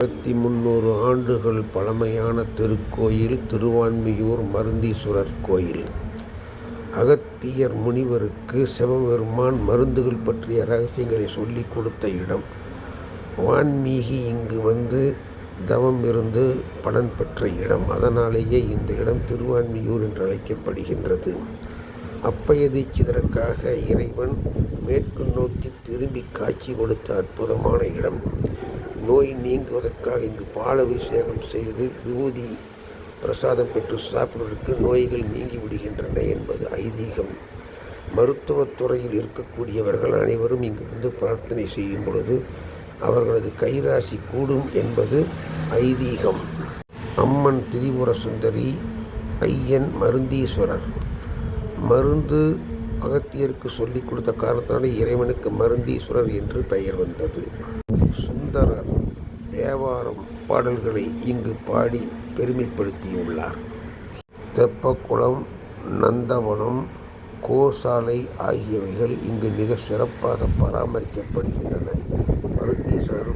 1300 ஆண்டுகள் பழமையான திருக்கோயில் திருவான்மியூர் மருந்தீஸ்வரர் கோயில். அகத்தியர் முனிவருக்கு சிவபெருமான் மருந்துகள் பற்றிய ரகசியங்களை சொல்லிக் கொடுத்த இடம். வான்மீகி இங்கு வந்து தவம் இருந்து பலன் பெற்ற இடம். அதனாலேயே இந்த இடம் திருவான்மியூர் என்று அழைக்கப்படுகின்றது. அப்பய தீட்சிதருக்காக இறைவன் மேற்கு நோக்கி திரும்பி காட்சி கொடுத்த அற்புதமான இடம். நோய் நீங்குவதற்காக இங்கு பாலபிஷேகம் செய்து விபூதி பிரசாதம் பெற்று சாப்பிடுவதற்கு நோய்கள் நீங்கிவிடுகின்றன என்பது ஐதீகம். மருத்துவத்துறையில் இருக்கக்கூடியவர்கள் அனைவரும் இங்கு வந்து பிரார்த்தனை செய்யும் பொழுது அவர்களது கைராசி கூடும் என்பது ஐதீகம். அம்மன் திரிபுர சுந்தரி, ஐயன் மருந்தீஸ்வரர். மருந்து அகத்தியருக்கு சொல்லிக் கொடுத்த காரணத்தினாலே இறைவனுக்கு மருந்தீஸ்வரர் என்று பெயர் வந்தது. சுந்தரர் தேவாரம் பாடல்களை இங்கு பாடி பெருமைப்படுத்தியுள்ளார். தெப்பக்குளம், நந்தவனம், கோசாலை ஆகியவைகள் இங்கு மிக சிறப்பாக பராமரிக்கப்படுகின்றன. மருந்தீஸ்வரர்